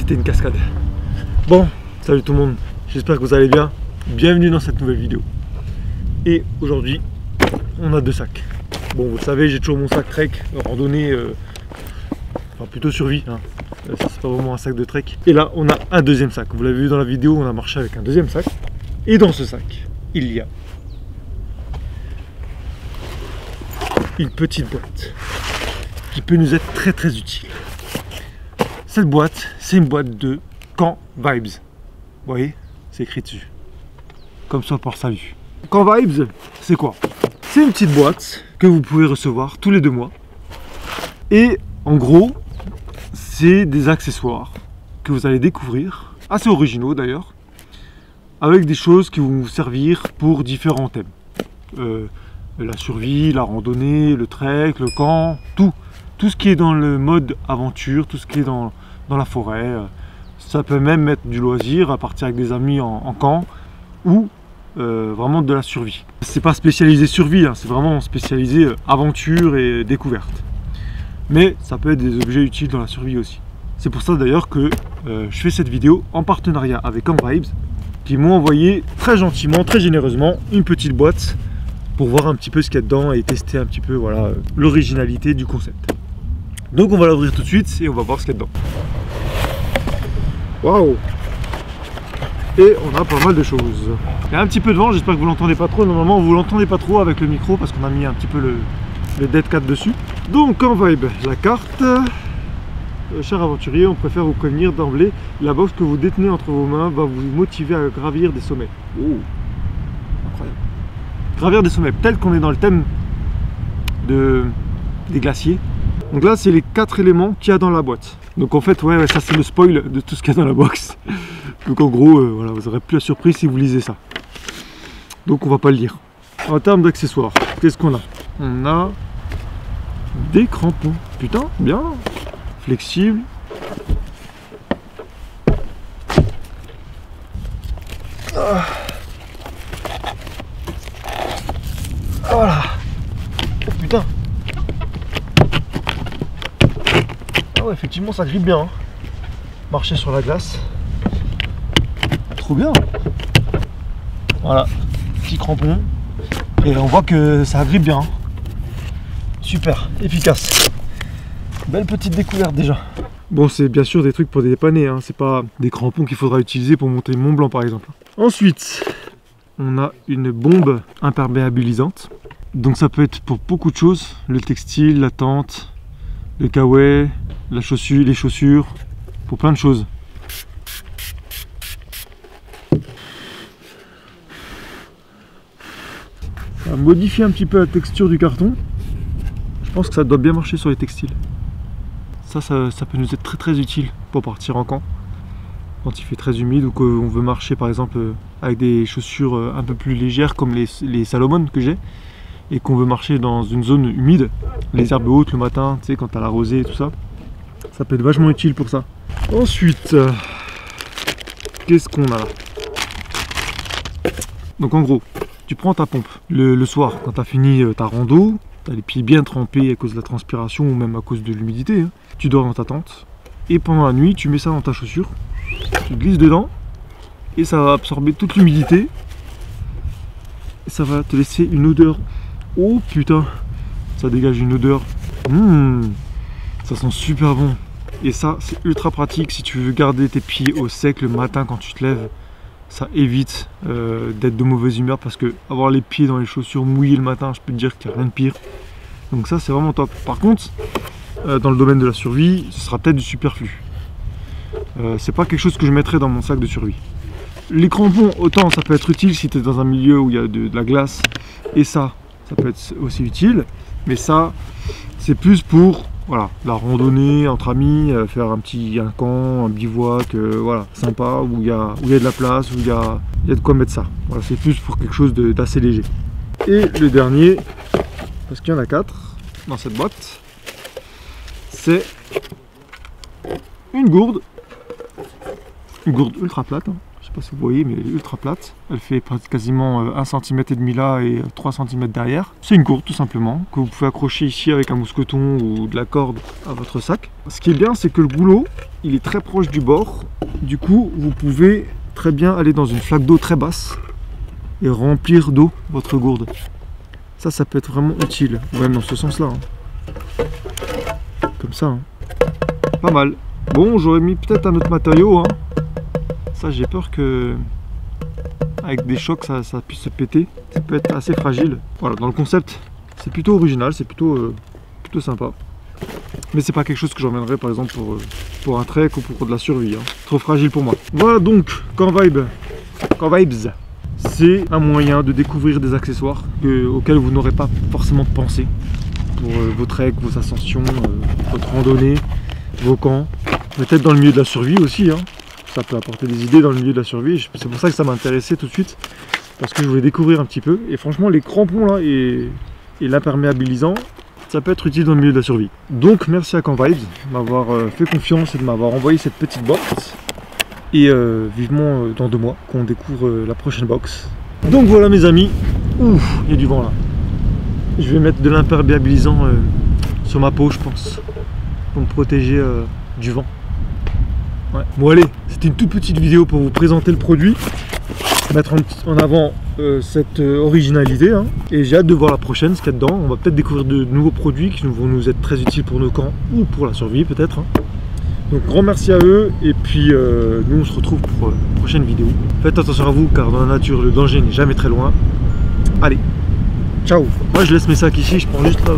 c'était une cascade. Bon, salut tout le monde, j'espère que vous allez bien. Bienvenue dans cette nouvelle vidéo. Et aujourd'hui, on a deux sacs. Bon, vous le savez, j'ai toujours mon sac trek, randonnée, enfin plutôt survie. Hein. Ça, c'est pas vraiment un sac de trek. Et là, on a un deuxième sac. Vous l'avez vu dans la vidéo, on a marché avec un deuxième sac. Et dans ce sac, il y a une petite boîte qui peut nous être très très utile. Cette boîte, c'est une boîte de Camp Vibes. Vous voyez, c'est écrit dessus. Comme ça pour salut. Camp Vibes, c'est quoi? C'est une petite boîte que vous pouvez recevoir tous les 2 mois. Et en gros, c'est des accessoires que vous allez découvrir, assez originaux d'ailleurs, avec des choses qui vont vous servir pour différents thèmes. La survie, la randonnée, le trek, le camp, tout ce qui est dans le mode aventure, tout ce qui est dans la forêt. Ça peut même être du loisir, à partir avec des amis en camp, ou vraiment de la survie. C'est pas spécialisé survie, hein, c'est vraiment spécialisé aventure et découverte. Mais ça peut être des objets utiles dans la survie aussi. C'est pour ça d'ailleurs que je fais cette vidéo en partenariat avec Camp Vibes, qui m'ont envoyé très gentiment, très généreusement, une petite boîte pour voir un petit peu ce qu'il y a dedans et tester un petit peu voilà, l'originalité du concept. Donc on va l'ouvrir tout de suite et on va voir ce qu'il y a dedans. Waouh! Et on a pas mal de choses. Il y a un petit peu de vent, j'espère que vous l'entendez pas trop. Normalement vous l'entendez pas trop avec le micro parce qu'on a mis un petit peu le Dead Cat dessus. Donc en vibe, la carte. Cher aventurier, on préfère vous prévenir d'emblée, la box que vous détenez entre vos mains va vous motiver à gravir des sommets. Oh, incroyable. Gravir des sommets, peut-être qu'on est dans le thème des glaciers. Donc là c'est les 4 éléments qu'il y a dans la boîte. Donc en fait ouais ça c'est le spoil de tout ce qu'il y a dans la box. Donc en gros voilà, vous n'aurez plus la surprise si vous lisez ça. Donc on va pas le lire. En termes d'accessoires, qu'est-ce qu'on a? On a des crampons. Putain, bien. Flexible. Voilà. Oh putain. Ah ouais, effectivement ça grippe bien. Hein. Marcher sur la glace. Trop bien. Voilà. Petit crampon. Et on voit que ça grippe bien. Hein. Super. Efficace. Belle petite découverte déjà. Bon, c'est bien sûr des trucs pour dépanner. Hein. C'est pas des crampons qu'il faudra utiliser pour monter Mont Blanc par exemple. Ensuite, on a une bombe imperméabilisante. Donc ça peut être pour beaucoup de choses. Le textile, la tente, le kawaii, la chaussure, les chaussures, pour plein de choses. Ça va modifier un petit peu la texture du carton. Je pense que ça doit bien marcher sur les textiles. Ça peut nous être très très utile pour partir en camp. Quand il fait très humide ou qu'on veut marcher par exemple avec des chaussures un peu plus légères comme les Salomon que j'ai. Et qu'on veut marcher dans une zone humide, les herbes hautes le matin, tu sais, quand t'as la rosée et tout ça, ça peut être vachement utile pour ça. Ensuite, qu'est-ce qu'on a là? Donc en gros, tu prends ta pompe le soir quand t'as fini ta rando, t'as les pieds bien trempés à cause de la transpiration ou même à cause de l'humidité, hein. Tu dors dans ta tente et pendant la nuit, tu mets ça dans ta chaussure, tu glisses dedans et ça va absorber toute l'humidité et ça va te laisser une odeur. Oh putain, ça dégage une odeur. Ça sent super bon. Et ça, c'est ultra pratique si tu veux garder tes pieds au sec le matin quand tu te lèves. Ça évite d'être de mauvaise humeur parce que avoir les pieds dans les chaussures mouillées le matin, je peux te dire qu'il n'y a rien de pire. Donc ça, c'est vraiment top. Par contre, dans le domaine de la survie, ce sera peut-être du superflu. C'est pas quelque chose que je mettrais dans mon sac de survie. Les crampons, autant ça peut être utile si tu es dans un milieu où il y a de la glace. Et ça peut être aussi utile, mais ça c'est plus pour voilà, la randonnée entre amis, faire un camp, un bivouac, voilà, sympa, où il y a de la place, où il y a de quoi mettre ça. Voilà, c'est plus pour quelque chose d'assez léger. Et le dernier, parce qu'il y en a 4 dans cette boîte, c'est une gourde ultra plate, hein. Je sais pas si vous voyez, mais elle est ultra plate. Elle fait quasiment 1,5 cm là et 3 cm derrière. C'est une gourde tout simplement, que vous pouvez accrocher ici avec un mousqueton ou de la corde à votre sac. Ce qui est bien, c'est que le goulot, il est très proche du bord. Du coup, vous pouvez très bien aller dans une flaque d'eau très basse et remplir d'eau votre gourde. Ça peut être vraiment utile, ou même dans ce sens-là. Hein. Comme ça. Hein. Pas mal. Bon, j'aurais mis peut-être un autre matériau. Hein. Ça, j'ai peur que avec des chocs, ça puisse se péter. Ça peut être assez fragile. Voilà, dans le concept, c'est plutôt original, c'est plutôt sympa. Mais c'est pas quelque chose que j'emmènerais par exemple pour un trek ou pour de la survie. Hein. Trop fragile pour moi. Voilà donc, Camp Vibes, c'est un moyen de découvrir des accessoires auxquels vous n'aurez pas forcément pensé pour vos treks, vos ascensions, votre randonnée, vos camps, peut-être dans le milieu de la survie aussi. Hein. Ça peut apporter des idées dans le milieu de la survie. C'est pour ça que ça m'intéressait tout de suite, parce que je voulais découvrir un petit peu. Et franchement, les crampons là et l'imperméabilisant, ça peut être utile dans le milieu de la survie. Donc merci à Camp Vibes de m'avoir fait confiance et de m'avoir envoyé cette petite box. Et vivement dans 2 mois qu'on découvre la prochaine box. Donc voilà mes amis. Ouh, il y a du vent là. Je vais mettre de l'imperméabilisant sur ma peau, je pense, pour me protéger du vent. Ouais. Bon allez, c'était une toute petite vidéo pour vous présenter le produit, mettre en avant cette originalité, hein. Et j'ai hâte de voir la prochaine, ce qu'il y a dedans. On va peut-être découvrir de nouveaux produits qui vont nous être très utiles pour nos camps ou pour la survie peut-être, hein. Donc grand merci à eux, et puis nous on se retrouve pour une prochaine vidéo. Faites attention à vous, car dans la nature le danger n'est jamais très loin. Allez, ciao. Moi je laisse mes sacs ici, je prends juste là.